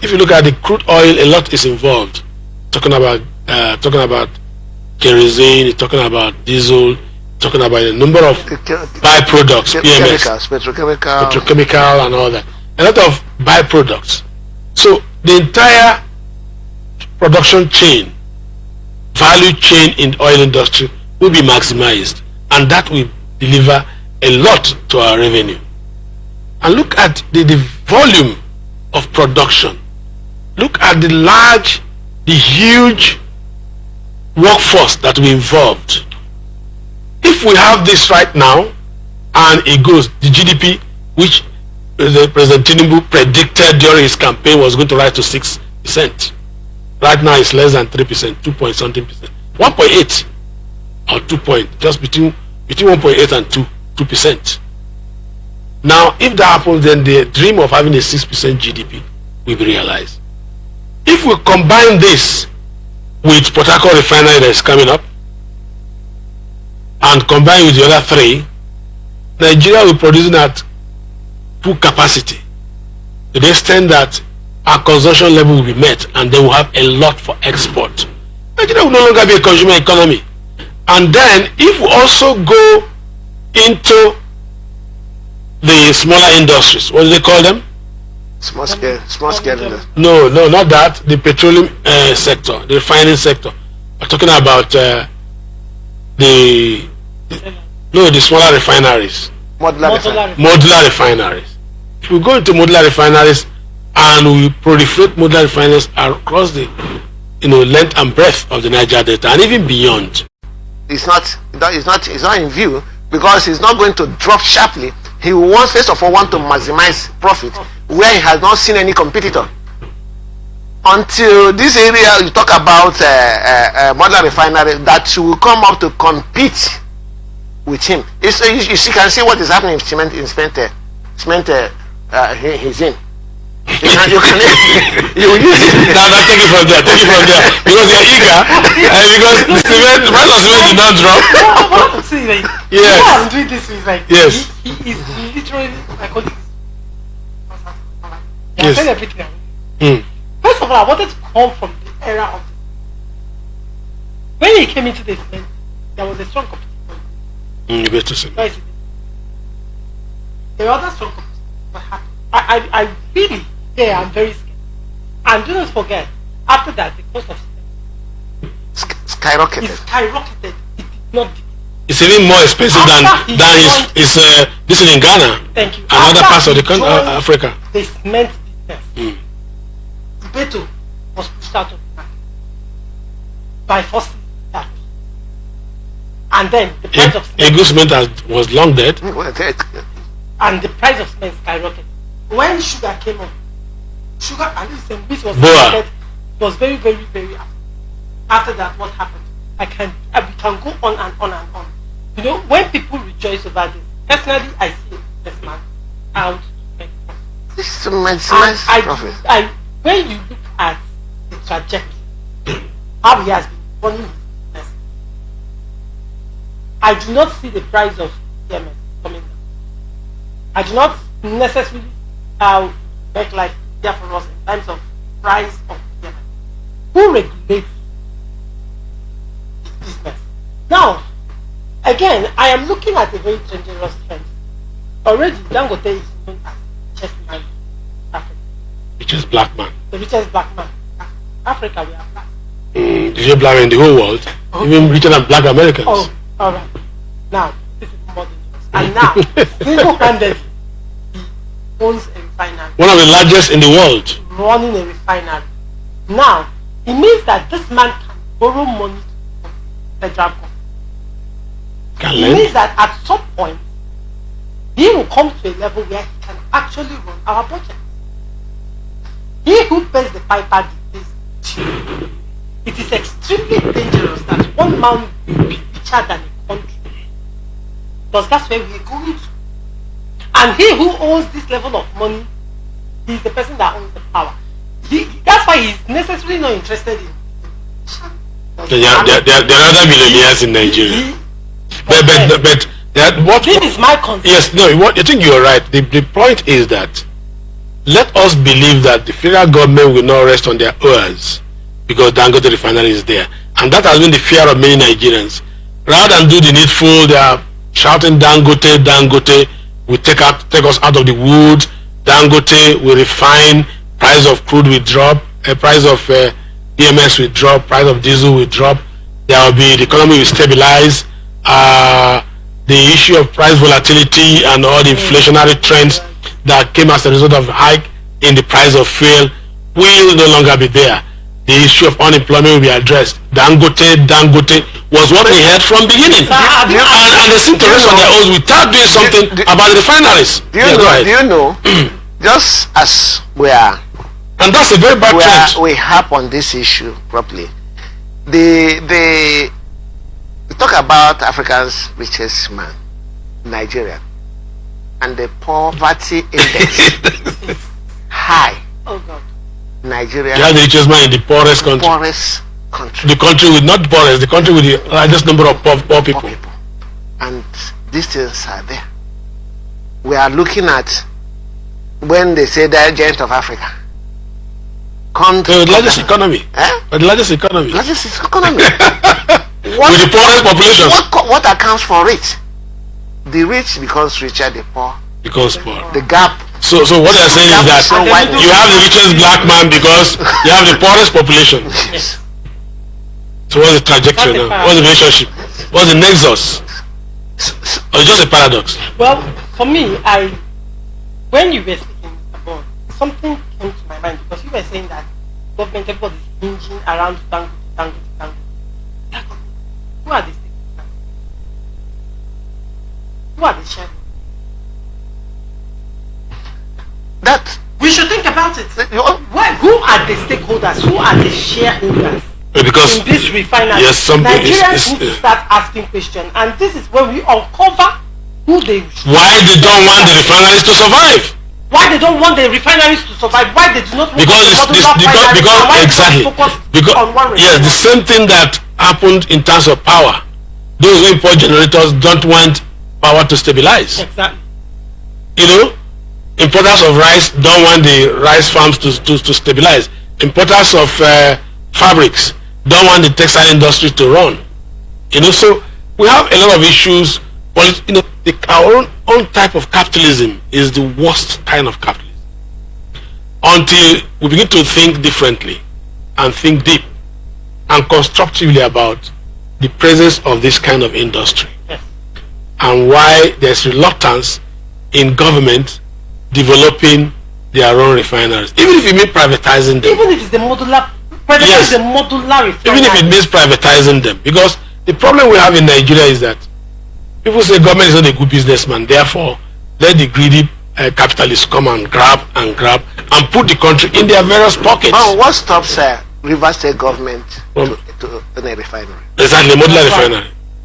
if you look at the crude oil, a lot is involved. Talking about kerosene, talking about diesel, talking about a number of byproducts, PMS, petrochemical, and all that. A lot of byproducts. So the entire production chain, value chain in the oil industry will be maximized, and that will deliver a lot to our revenue. And look at the volume of production. Look at the huge workforce that will be involved. If we have this right now, and it goes, the GDP, which President Tinubu predicted during his campaign was going to rise to 6%. Right now it's less than 3%, 2 point something percent. 1.8 or 2 point, just between 1.8 and 2%. Now, if that happens, then the dream of having a 6% GDP will be realized. If we combine this with Port Harcourt Refinery that is coming up, and combine with the other three, Nigeria will be producing at full capacity to the extent that our consumption level will be met, and they will have a lot for export. Nigeria will no longer be a consumer economy. And then, if we also go into the smaller industries, what do they call them? Small scale industry. No, not that. The petroleum sector, the refining sector. We're talking about the smaller refineries. Modular refineries. If we go into modular refineries and we proliferate modular refineries across the length and breadth of the Niger Delta and even beyond. It's not in view, because he's not going to drop sharply. He wants, first of all, to maximize profit where he has not seen any competitor. Until this area you talk about modular refinery that will come up to compete with him. You can see what is happening in cement. He's in. You use it. No, take it from there. Because you're eager, because the price of cement did not drop. Yes. I'm doing this with yes. He is literally my colleague. Yes. I everything. First of all, I wanted to come from the era of when he came into this, there was a strong competition. You better say. There were other strong competition. What happened? I really, I'm very scared. And do not forget, after that, the cost of skyrocketed. It skyrocketed. It did not decrease. It's even more expensive than this is in Ghana. Thank you. And other parts of the country, Africa. The cement business. Beto was pushed out of the market by forces that. And then the price of cement was long dead. And the price of cement skyrocketed. When sugar came up, and listen, this was very, very, very after that. What happened? We can go on and on and on. When people rejoice over this, personally, I see this man out to make profit. This is immense profit. When you look at the trajectory, how he has been running his business, I do not see the price of PMS coming down. I do not necessarily see how make life easier for us in terms of price of PMS. Who regulates this business? Now, again, I am looking at a very dangerous trend. Already, Dangote is known as the richest man in Africa. Richest black man. The richest black man. Africa, we are black. The richest black man in the whole world. Okay. Even richer than black Americans. Oh, all right. Now, this is more dangerous. And now, single-handedly, he owns a refinery. One of the largest in the world. Running a refinery. Now, it means that this man can borrow money from the federal government. It means that at some point, he will come to a level where he can actually run our budget. He who pays the piper pays the tune. It is extremely dangerous that one man will be richer than a country, because that's where we are going to. And he who owns this level of money, he is the person that owns the power. That's why he's necessarily not interested in. There are other millionaires in Nigeria. But this is my concern. Yes, no. I think you are right. The point is that let us believe that the federal government will not rest on their oars because Dangote Refinery is there. And that has been the fear of many Nigerians. Rather than do the needful, they are shouting Dangote, Dangote will take us out of the woods. Dangote will refine, price of crude will drop, price of EMS will drop, price of diesel will drop. There will be, the economy will stabilize. The issue of price volatility and all the inflationary trends that came as a result of hike in the price of fuel will no longer be there. The issue of unemployment will be addressed. Dangote was what we heard from beginning. And they seem to rest on their own without doing something about the refineries. Do you know, just as we are, and that's a very bad trend. We harp on this issue properly. We talk about Africa's richest man, Nigeria, and the poverty index high. Oh God. Nigeria. You have the richest man in the poorest country. Poorest country. The country with not poorest, the country with the largest number of poor people. And these things are there. We are looking at when they say the giant of Africa. The largest economy. The largest economy. Largest economy. With the poorest population. What accounts for it? The rich becomes richer, the poor becomes poor. The gap. So what they're saying is that you have the richest black man because you have the poorest population. Yes. So what's the trajectory now? What's the relationship? What's the nexus? Or it's just a paradox? Well, for me, when you were speaking about, something came to my mind because you were saying that government, everybody is hinging around Dangote. Who are the stakeholders? Who are the shareholders? That we should think about it. Who are the stakeholders? Who are the shareholders? Because in this refinery, yes, Nigerians need to start asking questions, and this is when we uncover who they. Why they don't want the refineries to survive? Why they don't want the refineries to survive? Why they do not want because exactly because yes, the same thing that happened in terms of power. Those who import generators don't want power to stabilize. Exactly. You know, importers of rice don't want the rice farms to stabilize. Importers of fabrics don't want the textile industry to run. You know, so we have a lot of issues. But you know, our own type of capitalism is the worst kind of capitalism. Until we begin to think differently and think deep and constructively about the presence of this kind of industry, yes, and why there's reluctance in government developing their own refineries, even if it means privatizing them. Even if it's the modular, yes, the modular refinery. Even if it means privatizing them, because the problem we have in Nigeria is that people say government is not a good businessman, therefore let the greedy capitalists come and grab and put the country in their various pockets. Oh, what stops Rivers State government to a refinery? Exactly, modular refinery.